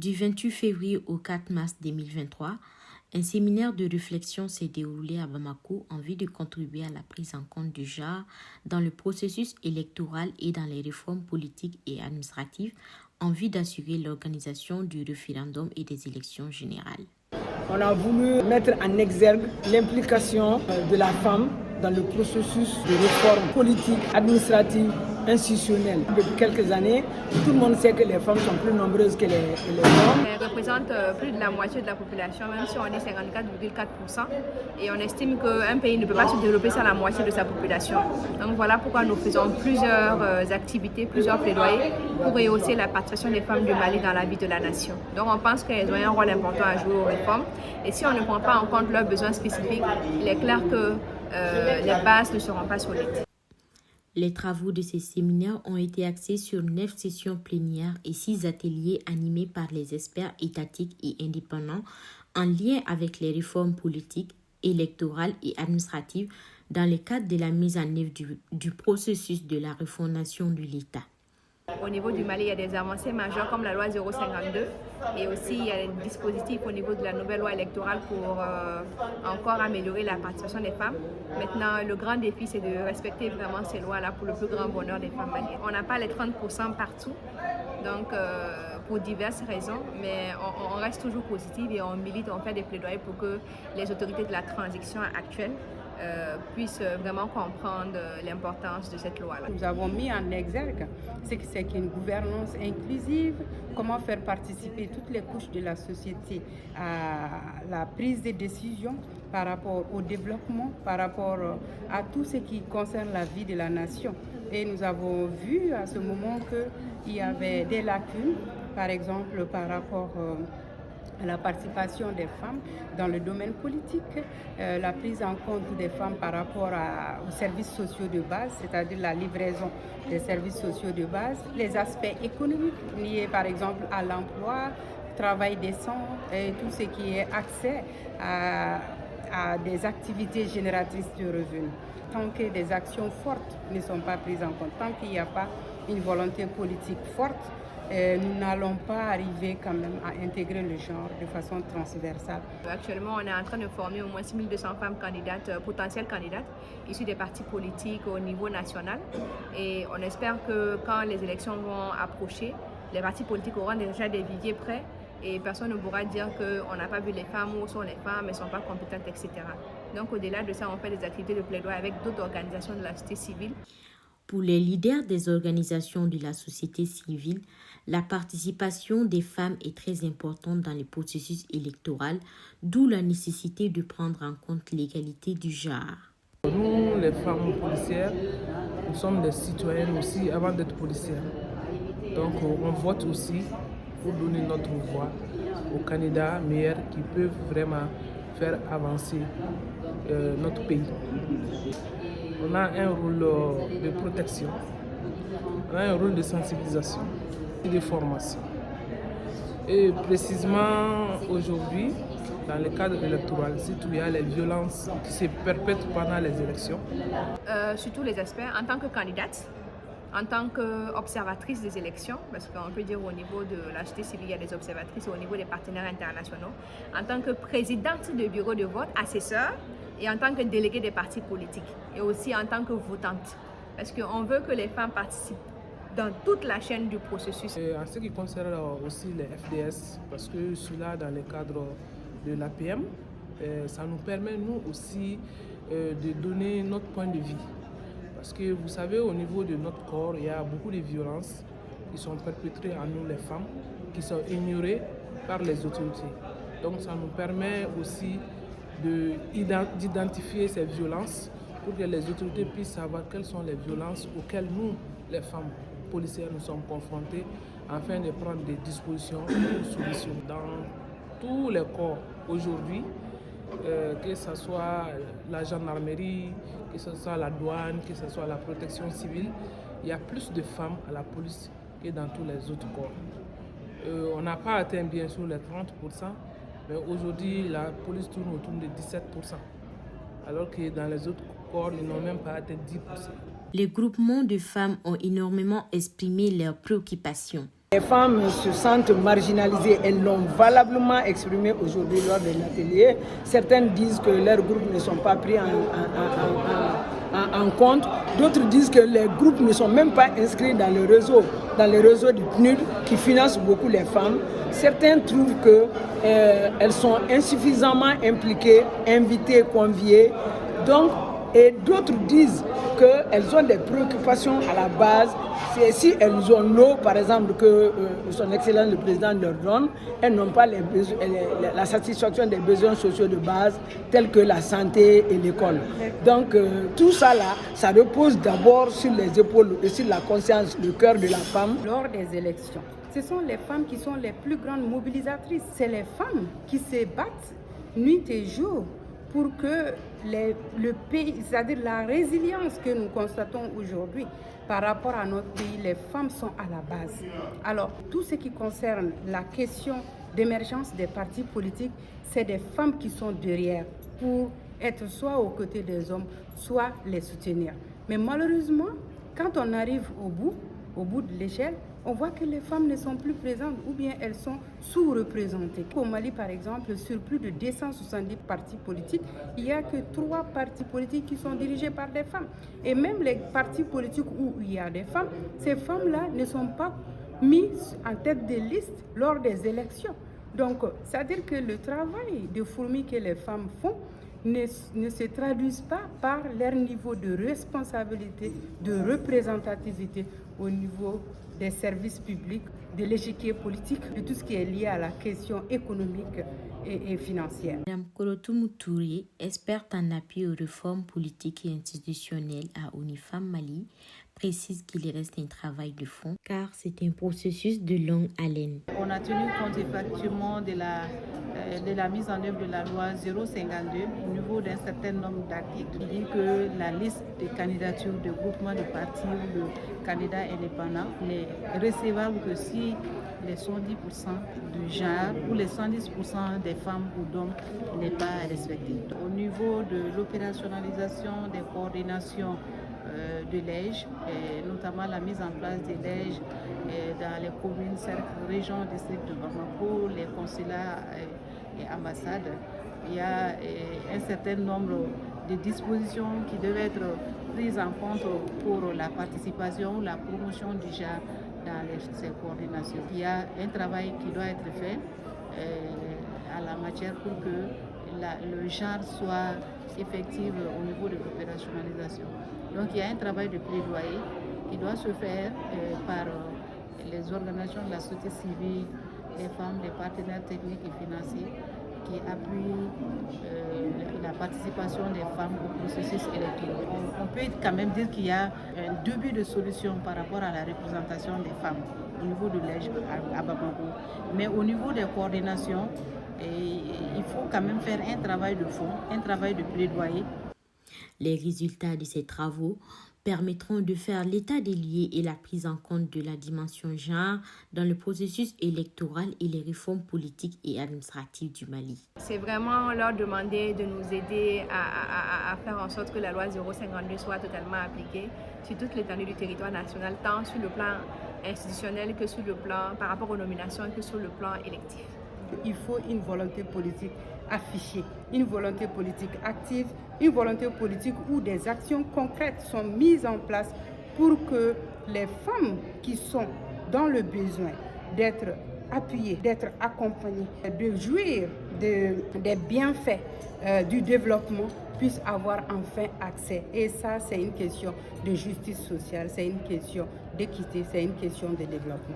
Du 28 février au 4 mars 2023, un séminaire de réflexion s'est déroulé à Bamako en vue de contribuer à la prise en compte du genre dans le processus électoral et dans les réformes politiques et administratives en vue d'assurer l'organisation du référendum et des élections générales. On a voulu mettre en exergue l'implication de la femme dans le processus de réforme politique, administrative, institutionnelle. Depuis quelques années, tout le monde sait que les femmes sont plus nombreuses que les hommes. Elles représentent plus de la moitié de la population, même si on est 54,4%. Et on estime qu'un pays ne peut pas se développer sans la moitié de sa population. Donc voilà pourquoi nous faisons plusieurs activités, plusieurs plaidoyers pour rehausser la participation des femmes du Mali dans la vie de la nation. Donc on pense qu'elles ont un rôle important à jouer aux réformes. Et si on ne prend pas en compte leurs besoins spécifiques, il est clair que les bases ne seront pas solides. Les travaux de ces séminaires ont été axés sur 9 sessions plénières et 6 ateliers animés par les experts étatiques et indépendants en lien avec les réformes politiques, électorales et administratives dans le cadre de la mise en œuvre du processus de la refondation de l'État. Au niveau du Mali, il y a des avancées majeures comme la loi 052 et aussi il y a des dispositifs au niveau de la nouvelle loi électorale pour encore améliorer la participation des femmes. Maintenant, le grand défi, c'est de respecter vraiment ces lois-là pour le plus grand bonheur des femmes maliennes. On n'a pas les 30% partout, donc pour diverses raisons, mais on reste toujours positif et on milite, on fait des plaidoyers pour que les autorités de la transition actuelle puissent vraiment comprendre l'importance de cette loi-là. Nous avons mis en exergue ce que c'est qu'une gouvernance inclusive, comment faire participer toutes les couches de la société à la prise de décision par rapport au développement, par rapport à tout ce qui concerne la vie de la nation. Et nous avons vu à ce moment qu'il y avait des lacunes, par exemple par rapport à la participation des femmes dans le domaine politique, la prise en compte des femmes par rapport aux services sociaux de base, c'est-à-dire la livraison des services sociaux de base, les aspects économiques liés par exemple à l'emploi, travail décent et tout ce qui est accès à des activités génératrices de revenus. Tant que des actions fortes ne sont pas prises en compte, tant qu'il n'y a pas une volonté politique forte, nous n'allons pas arriver quand même à intégrer le genre de façon transversale. Actuellement, on est en train de former au moins 6200 femmes candidates, potentielles candidates, issues des partis politiques au niveau national. Et on espère que quand les élections vont approcher, les partis politiques auront déjà des viviers prêts et personne ne pourra dire qu'on n'a pas vu les femmes, où sont les femmes, elles ne sont pas compétentes, etc. Donc au-delà de ça, on fait des activités de plaidoyer avec d'autres organisations de la société civile. Pour les leaders des organisations de la société civile, la participation des femmes est très importante dans le processus électoral, d'où la nécessité de prendre en compte l'égalité du genre. Nous, les femmes policières, nous sommes des citoyennes aussi avant d'être policières. Donc on vote aussi pour donner notre voix aux candidats meilleurs qui peuvent vraiment faire avancer notre pays. On a un rôle de protection, on a un rôle de sensibilisation et de formation. Et précisément aujourd'hui, dans le cadre électoral, surtout il y a les violences qui se perpètrent pendant les élections. Sur tous les aspects, en tant que candidate, en tant qu'observatrice des élections, parce qu'on peut dire au niveau de la société civile, il y a des observatrices, au niveau des partenaires internationaux, en tant que présidente de bureau de vote, assesseur, et en tant que déléguée des partis politiques, et aussi en tant que votante. Parce qu'on veut que les femmes participent dans toute la chaîne du processus. Et en ce qui concerne aussi les FDS, parce que cela dans le cadre de l'APM, ça nous permet nous aussi de donner notre point de vue. Parce que vous savez, au niveau de notre corps, il y a beaucoup de violences qui sont perpétrées à nous les femmes, qui sont ignorées par les autorités. Donc ça nous permet aussi d'identifier ces violences pour que les autorités puissent savoir quelles sont les violences auxquelles nous, les femmes policières, nous sommes confrontées, afin de prendre des dispositions ou solutions. Dans tous les corps aujourd'hui, que ce soit la gendarmerie, que ce soit la douane, que ce soit la protection civile, il y a plus de femmes à la police que dans tous les autres corps. On n'a pas atteint bien sûr les 30%, mais aujourd'hui la police tourne autour de 17%, alors que dans les autres corps, ils n'ont même pas atteint 10%. Les groupements de femmes ont énormément exprimé leurs préoccupations. Les femmes se sentent marginalisées, elles l'ont valablement exprimé aujourd'hui lors de l'atelier. Certaines disent que leurs groupes ne sont pas pris en compte, d'autres disent que les groupes ne sont même pas inscrits dans le réseau du PNUD qui finance beaucoup les femmes. Certains trouvent qu'elles sont insuffisamment impliquées, invitées, conviées. Et d'autres disent qu'elles ont des préoccupations à la base. Si elles ont l'eau, par exemple, que son Excellence le Président leur donne, elles n'ont pas la satisfaction des besoins sociaux de base, tels que la santé et l'école. Donc tout ça là, ça repose d'abord sur les épaules et sur la conscience, le cœur de la femme. Lors des élections, ce sont les femmes qui sont les plus grandes mobilisatrices. C'est les femmes qui se battent nuit et jour pour que le pays, c'est-à-dire la résilience que nous constatons aujourd'hui par rapport à notre pays, les femmes sont à la base. Alors, tout ce qui concerne la question d'émergence des partis politiques, c'est des femmes qui sont derrière pour être soit aux côtés des hommes, soit les soutenir. Mais malheureusement, quand on arrive au bout de l'échelle, on voit que les femmes ne sont plus présentes ou bien elles sont sous-représentées. Au Mali, par exemple, sur plus de 270 partis politiques, il n'y a que 3 partis politiques qui sont dirigés par des femmes. Et même les partis politiques où il y a des femmes, ces femmes-là ne sont pas mises en tête de liste lors des élections. Donc, c'est-à-dire que le travail de fourmi que les femmes font ne se traduisent pas par leur niveau de responsabilité, de représentativité au niveau des services publics, de l'échiquier politique, de tout ce qui est lié à la question économique et financière. Madame Kolotoumou Touré, experte en appui aux réformes politiques et institutionnelles à UNIFEM Mali, précise qu'il reste un travail de fond car c'est un processus de longue haleine. On a tenu compte effectivement de la mise en œuvre de la loi 052 au niveau d'un certain nombre d'articles qui dit que la liste des candidatures de groupement de partis ou de candidats indépendants n'est recevable que si les 110% du genre ou les 110% des femmes ou d'hommes n'est pas respecté. Au niveau de l'opérationnalisation des coordinations de l'EJ, notamment la mise en place des EJ dans les communes, cercles, régions, districts de Bamako, les consulats et ambassades. Il y a un certain nombre de dispositions qui devaient être prises en compte pour la participation, la promotion du genre dans ces coordinations. Il y a un travail qui doit être fait à la matière pour que le genre soit effectif au niveau de l'opérationnalisation. Donc il y a un travail de plaidoyer qui doit se faire par les organisations de la société civile, les femmes, les partenaires techniques et financiers qui appuient la participation des femmes au processus électoral. On peut quand même dire qu'il y a un début de solution par rapport à la représentation des femmes au niveau de l'EJ à Bamako. Mais au niveau des coordinations, il faut quand même faire un travail de fond, un travail de plaidoyer. Les résultats de ces travaux permettront de faire l'état des lieux et la prise en compte de la dimension genre dans le processus électoral et les réformes politiques et administratives du Mali. C'est vraiment leur demander de nous aider à faire en sorte que la loi 052 soit totalement appliquée sur toute l'étendue du territoire national, tant sur le plan institutionnel que sur le plan par rapport aux nominations que sur le plan électif. Il faut une volonté politique affichée, une volonté politique active, une volonté politique où des actions concrètes sont mises en place pour que les femmes qui sont dans le besoin d'être appuyées, d'être accompagnées, de jouir des bienfaits du développement puissent avoir enfin accès. Et ça, c'est une question de justice sociale, c'est une question d'équité, c'est une question de développement.